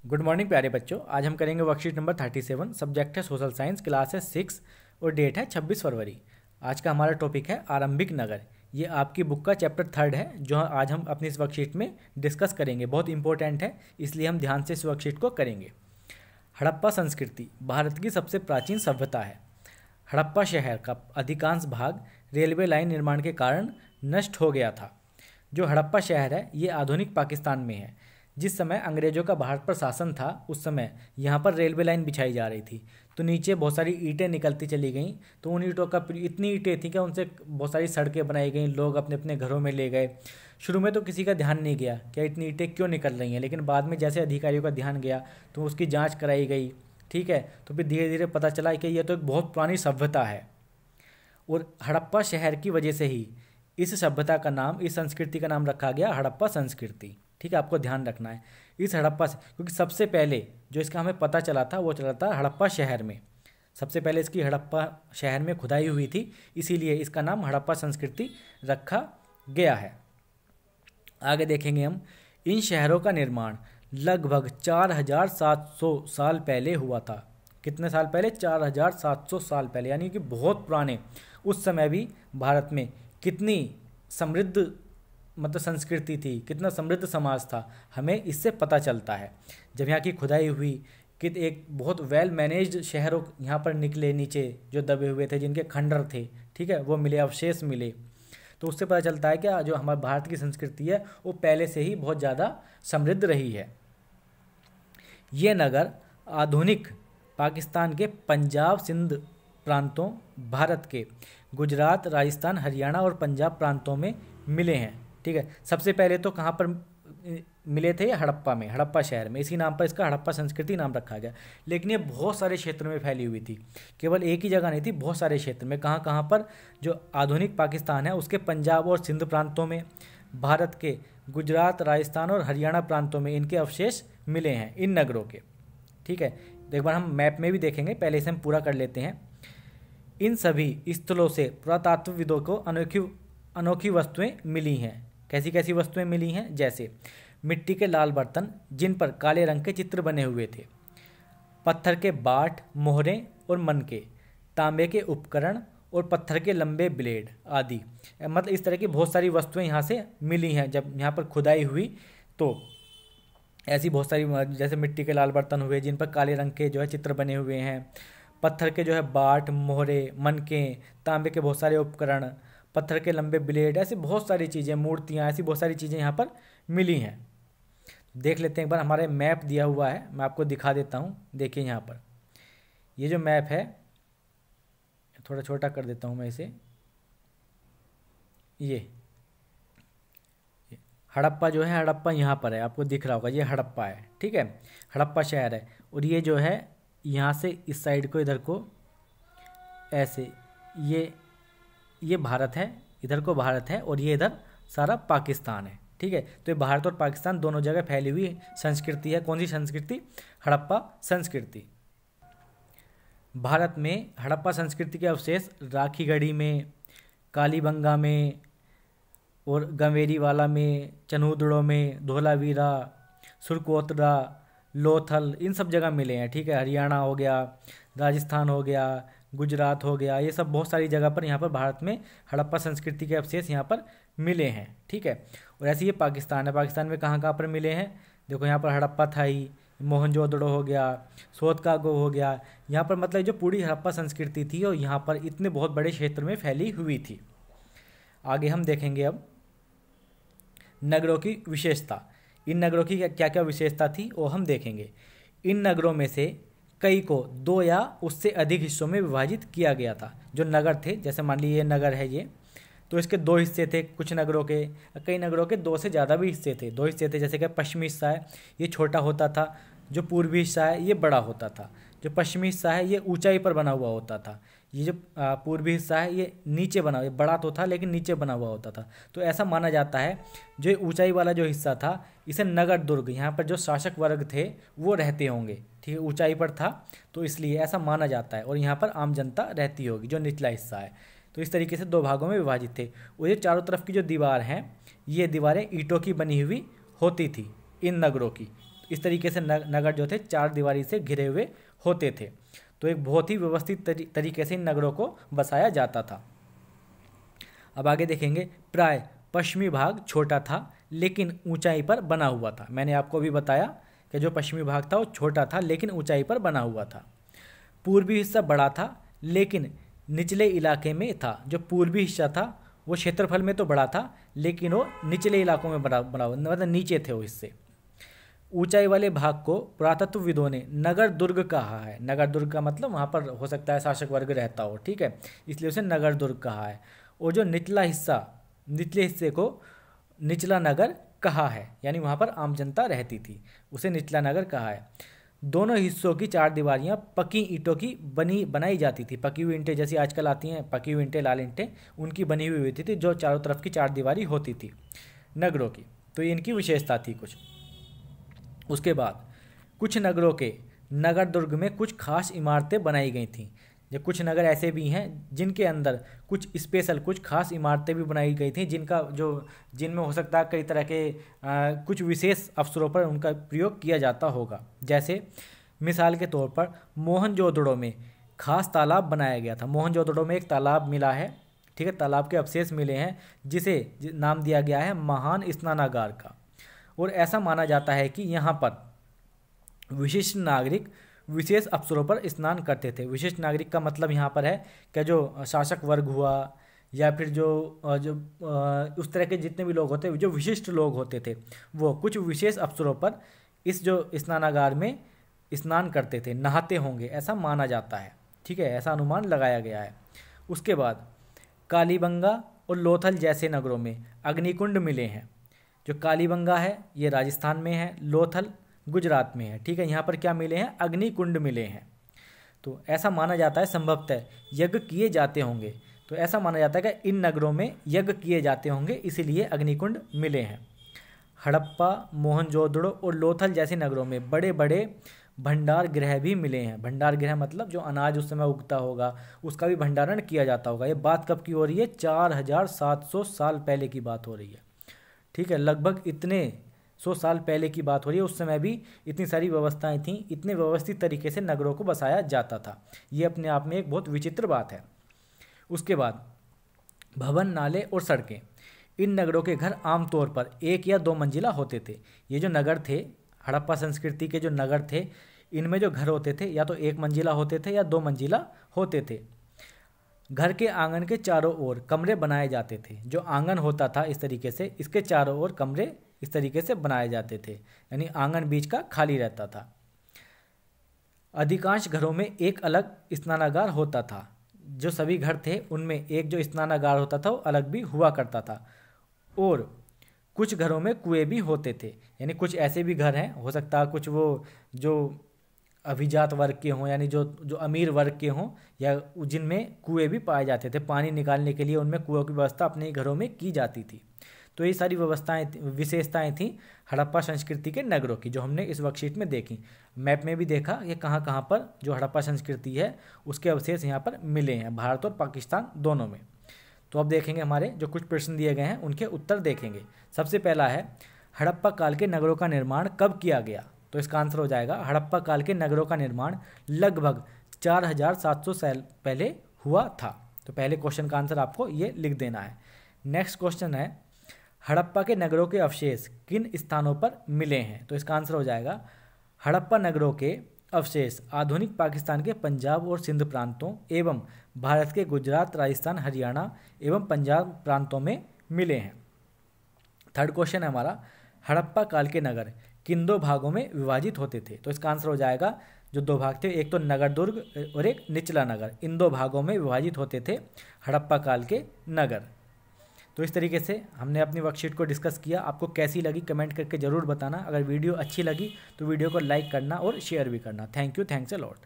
Good morning प्यारे बच्चों। आज हम करेंगे वर्कशीट नंबर 37। सब्जेक्ट है सोशल साइंस, क्लास है 6 और डेट है 26 फरवरी। आज का हमारा टॉपिक है आरंभिक नगर। ये आपकी बुक का चैप्टर 3 है जो आज हम अपनी इस वर्कशीट में डिस्कस करेंगे। बहुत इंपॉर्टेंट है, इसलिए हम ध्यान से इस वर्कशीट को करेंगे। हड़प्पा संस्कृति भारत की सबसे प्राचीन सभ्यता है। हड़प्पा शहर का अधिकांश भाग रेलवे लाइन निर्माण के कारण नष्ट हो गया था। जो हड़प्पा शहर है ये आधुनिक पाकिस्तान में है। जिस समय अंग्रेजों का भारत पर शासन था उस समय यहाँ पर रेलवे लाइन बिछाई जा रही थी, तो नीचे बहुत सारी ईंटें निकलती चली गईं। तो उन ईंटों का इतनी ईंटें थी कि उनसे बहुत सारी सड़कें बनाई गईं, लोग अपने अपने घरों में ले गए। शुरू में तो किसी का ध्यान नहीं गया क्या इतनी ईंटें क्यों निकल रही हैं, लेकिन बाद में जैसे अधिकारियों का ध्यान गया तो उसकी जाँच कराई गई। ठीक है, तो फिर धीरे धीरे पता चला कि यह तो एक बहुत पुरानी सभ्यता है और हड़प्पा शहर की वजह से ही इस सभ्यता का नाम, इस संस्कृति का नाम रखा गया हड़प्पा संस्कृति। ठीक है, आपको ध्यान रखना है इस हड़प्पा से, क्योंकि सबसे पहले जो इसका हमें पता चला था वो चला था हड़प्पा शहर में। सबसे पहले इसकी हड़प्पा शहर में खुदाई हुई थी, इसीलिए इसका नाम हड़प्पा संस्कृति रखा गया है। आगे देखेंगे हम। इन शहरों का निर्माण लगभग 4700 साल पहले हुआ था। कितने साल पहले? 4700 साल पहले, यानी कि बहुत पुराने। उस समय भी भारत में कितनी समृद्ध संस्कृति थी, कितना समृद्ध समाज था, हमें इससे पता चलता है। जब यहाँ की खुदाई हुई कि एक बहुत वेल मैनेज्ड शहरों यहाँ पर निकले, नीचे जो दबे हुए थे, जिनके खंडर थे, ठीक है, वो मिले, अवशेष मिले। तो उससे पता चलता है कि जो हमारे भारत की संस्कृति है वो पहले से ही बहुत ज़्यादा समृद्ध रही है। ये नगर आधुनिक पाकिस्तान के पंजाब सिंध प्रांतों, भारत के गुजरात, राजस्थान, हरियाणा और पंजाब प्रांतों में मिले हैं। ठीक है, सबसे पहले तो कहाँ पर मिले थे? हड़प्पा में, हड़प्पा शहर में। इसी नाम पर इसका हड़प्पा संस्कृति नाम रखा गया। लेकिन ये बहुत सारे क्षेत्रों में फैली हुई थी, केवल एक ही जगह नहीं थी, बहुत सारे क्षेत्र में। कहाँ कहाँ पर? जो आधुनिक पाकिस्तान है उसके पंजाब और सिंध प्रांतों में, भारत के गुजरात, राजस्थान और हरियाणा प्रांतों में इनके अवशेष मिले हैं, इन नगरों के। ठीक है, एक बार हम मैप में भी देखेंगे, पहले इसे हम पूरा कर लेते हैं। इन सभी स्थलों से पुरातत्वविदों को अनोखी वस्तुएं मिली हैं। कैसी कैसी वस्तुएं मिली हैं? जैसे मिट्टी के लाल बर्तन जिन पर काले रंग के चित्र बने हुए थे, पत्थर के बाट, मोहरें और मनके, तांबे के उपकरण और पत्थर के लंबे ब्लेड आदि। मतलब इस तरह की बहुत सारी वस्तुएं यहाँ से मिली हैं। जब यहाँ पर खुदाई हुई तो ऐसी बहुत सारी, जैसे मिट्टी के लाल बर्तन हुए जिन पर काले रंग के जो है चित्र बने हुए हैं, पत्थर के जो है बाट, मोहरे, मनके, तांबे के बहुत सारे उपकरण, पत्थर के लंबे ब्लेड, ऐसी बहुत सारी चीज़ें, मूर्तियाँ, ऐसी बहुत सारी चीज़ें यहाँ पर मिली हैं। देख लेते हैं एक बार, हमारे मैप दिया हुआ है, मैं आपको दिखा देता हूँ। देखिए यहाँ पर ये जो मैप है, थोड़ा छोटा कर देता हूँ मैं इसे। ये हड़प्पा जो है, हड़प्पा यहाँ पर है, आपको दिख रहा होगा, ये हड़प्पा है। ठीक है, हड़प्पा शहर है। और ये जो है यहाँ से इस साइड को, इधर को ऐसे, ये भारत है, इधर को भारत है, और ये इधर सारा पाकिस्तान है। ठीक है, तो ये भारत और पाकिस्तान दोनों जगह फैली हुई संस्कृति है। कौन सी संस्कृति? हड़प्पा संस्कृति। भारत में हड़प्पा संस्कृति के अवशेष राखीगढ़ी में, कालीबंगा में और गंवेरीवाला में, चनूदड़ो में, धोलावीरा, सुरकोतरा, लोथल, इन सब जगह मिले हैं। ठीक है, हरियाणा हो गया, राजस्थान हो गया, गुजरात हो गया, ये सब बहुत सारी जगह पर यहाँ पर भारत में हड़प्पा संस्कृति के अवशेष यहाँ पर मिले हैं। ठीक है, और ऐसे ये पाकिस्तान है। पाकिस्तान में कहाँ कहाँ पर मिले हैं? देखो यहाँ पर हड़प्पा था ही, मोहनजोदड़ो हो गया, सोतकागो हो गया। यहाँ पर मतलब जो पूरी हड़प्पा संस्कृति थी और यहाँ पर इतने बहुत बड़े क्षेत्र में फैली हुई थी। आगे हम देखेंगे अब नगरों की विशेषता। इन नगरों की क्या क्या विशेषता थी वो हम देखेंगे। इन नगरों में से कई को 2 या उससे अधिक हिस्सों में विभाजित किया गया था। जो नगर थे, जैसे मान लीजिए ये नगर है ये, तो इसके 2 हिस्से थे। कुछ नगरों के, कई नगरों के 2 से ज़्यादा भी हिस्से थे। 2 हिस्से थे, जैसे कि पश्चिमी हिस्सा है ये छोटा होता था, जो पूर्वी हिस्सा है ये बड़ा होता था। जो पश्चिमी हिस्सा है ये ऊंचाई पर बना हुआ होता था। ये जो पूर्वी हिस्सा है ये नीचे बना, ये बड़ा तो था लेकिन नीचे बना हुआ होता था। तो ऐसा माना जाता है जो ऊंचाई वाला जो हिस्सा था इसे नगर दुर्ग, यहाँ पर जो शासक वर्ग थे वो रहते होंगे। ठीक है, ऊंचाई पर था तो इसलिए ऐसा माना जाता है, और यहाँ पर आम जनता रहती होगी जो निचला हिस्सा है। तो इस तरीके से 2 भागों में विभाजित थे। और ये चारों तरफ की जो दीवार हैं, ये दीवारें ईंटों की बनी हुई होती थी इन नगरों की। इस तरीके से नगर जो थे चार दीवारी से घिरे हुए होते थे। तो एक बहुत ही व्यवस्थित तरीके से इन नगरों को बसाया जाता था। अब आगे देखेंगे, प्राय पश्चिमी भाग छोटा था लेकिन ऊंचाई पर बना हुआ था। मैंने आपको भी बताया कि जो पश्चिमी भाग था वो छोटा था लेकिन ऊंचाई पर बना हुआ था। पूर्वी हिस्सा बड़ा था लेकिन निचले इलाके में था। जो पूर्वी हिस्सा था वो क्षेत्रफल में तो बड़ा था लेकिन वो निचले इलाकों में बड़ा मतलब नीचे थे वो हिस्से। ऊंचाई वाले भाग को पुरातत्वविदों ने नगर दुर्ग कहा है। नगर दुर्ग का मतलब वहाँ पर हो सकता है शासक वर्ग रहता हो, ठीक है, इसलिए उसे नगर दुर्ग कहा है। और जो निचले हिस्से को निचला नगर कहा है, यानी वहाँ पर आम जनता रहती थी, उसे निचला नगर कहा है। दोनों हिस्सों की चार दीवारियाँ पक्की ईंटों की बनाई जाती थी। पकी हुई ईंटें जैसी आजकल आती हैं, पकी हुई ईंटें, लाल ईंटें, उनकी बनी हुई होती थी जो चारों तरफ की चार दीवारी होती थी नगरों की। तो ये इनकी विशेषता थी कुछ। उसके बाद कुछ नगरों के नगर दुर्ग में कुछ खास इमारतें बनाई गई थीं। जो कुछ नगर ऐसे भी हैं जिनके अंदर कुछ स्पेशल, कुछ खास इमारतें भी बनाई गई थी जिनमें हो सकता है कई तरह के कुछ विशेष अवसरों पर उनका प्रयोग किया जाता होगा। जैसे मिसाल के तौर पर मोहनजोदड़ो में खास तालाब बनाया गया था। मोहनजोदड़ो में एक तालाब मिला है, ठीक है, तालाब के अवशेष मिले हैं जिसे नाम दिया गया है महान स्नानागार का। और ऐसा माना जाता है कि यहाँ पर विशिष्ट नागरिक विशेष अवसरों पर स्नान करते थे। विशिष्ट नागरिक का मतलब यहाँ पर है कि जो शासक वर्ग हुआ या फिर जो उस तरह के जितने भी लोग होते, जो विशिष्ट लोग होते थे, वो कुछ विशेष अवसरों पर इस जो स्नानागार में स्नान करते थे, नहाते होंगे, ऐसा माना जाता है, ठीक है, ऐसा अनुमान लगाया गया है। उसके बाद कालीबंगा और लोथल जैसे नगरों में अग्निकुंड मिले हैं। जो कालीबंगा है ये राजस्थान में है, लोथल गुजरात में है, ठीक है। यहाँ पर क्या मिले हैं? अग्निकुंड मिले हैं। तो ऐसा माना जाता है संभवतः यज्ञ किए जाते होंगे। तो ऐसा माना जाता है कि इन नगरों में यज्ञ किए जाते होंगे, इसीलिए अग्निकुंड मिले हैं। हड़प्पा, मोहनजोदड़ो और लोथल जैसे नगरों में बड़े बड़े भंडार गृह भी मिले हैं। भंडार गृह मतलब जो अनाज उस समय उगता होगा उसका भी भंडारण किया जाता होगा। ये बात कब की हो रही है? 4700 साल पहले की बात हो रही है, ठीक है, लगभग इतने 100 साल पहले की बात हो रही है। उस समय भी इतनी सारी व्यवस्थाएं थीं, इतने व्यवस्थित तरीके से नगरों को बसाया जाता था। ये अपने आप में एक बहुत विचित्र बात है। उसके बाद भवन, नाले और सड़कें। इन नगरों के घर आमतौर पर 1 या 2 मंजिला होते थे। ये जो नगर थे, हड़प्पा संस्कृति के जो नगर थे, इनमें जो घर होते थे या तो 1 मंजिला होते थे या 2 मंजिला होते थे। घर के आंगन के चारों ओर कमरे बनाए जाते थे। जो आंगन होता था इस तरीके से, इसके चारों ओर कमरे इस तरीके से बनाए जाते थे, यानी आंगन बीच का खाली रहता था। अधिकांश घरों में एक अलग स्नानागार होता था। जो सभी घर थे उनमें एक जो स्नानागार होता था वो अलग भी हुआ करता था। और कुछ घरों में कुएं भी होते थे, यानी कुछ ऐसे भी घर हैं, हो सकता है कुछ वो जो अभिजात वर्ग के हों, यानी जो अमीर वर्ग के हों, या जिनमें कुएं भी पाए जाते थे। पानी निकालने के लिए उनमें कुओं की व्यवस्था अपने घरों में की जाती थी। तो ये सारी विशेषताएं थीं हड़प्पा संस्कृति के नगरों की, जो हमने इस वर्कशीट में देखी। मैप में भी देखा ये कहाँ कहाँ पर जो हड़प्पा संस्कृति है उसके अवशेष यहाँ पर मिले हैं, भारत और पाकिस्तान दोनों में। तो अब देखेंगे हमारे जो कुछ प्रश्न दिए गए हैं उनके उत्तर देखेंगे। सबसे पहला है, हड़प्पा काल के नगरों का निर्माण कब किया गया? तो इसका आंसर हो जाएगा, हड़प्पा काल के नगरों का निर्माण लगभग 4700 साल पहले हुआ था। तो पहले क्वेश्चन का आंसर आपको ये लिख देना है। नेक्स्ट क्वेश्चन है, हड़प्पा के नगरों के अवशेष किन स्थानों पर मिले हैं? तो इसका आंसर हो जाएगा, हड़प्पा नगरों के अवशेष आधुनिक पाकिस्तान के पंजाब और सिंध प्रांतों एवं भारत के गुजरात, राजस्थान, हरियाणा एवं पंजाब प्रांतों में मिले हैं। थर्ड क्वेश्चन है हमारा, हड़प्पा काल के नगर किन 2 भागों में विभाजित होते थे? तो इसका आंसर हो जाएगा, जो 2 भाग थे, एक तो नगर दुर्ग और एक निचला नगर, इन 2 भागों में विभाजित होते थे हड़प्पा काल के नगर। तो इस तरीके से हमने अपनी वर्कशीट को डिस्कस किया। आपको कैसी लगी कमेंट करके ज़रूर बताना। अगर वीडियो अच्छी लगी तो वीडियो को लाइक करना और शेयर भी करना। Thank you, thanks a lot.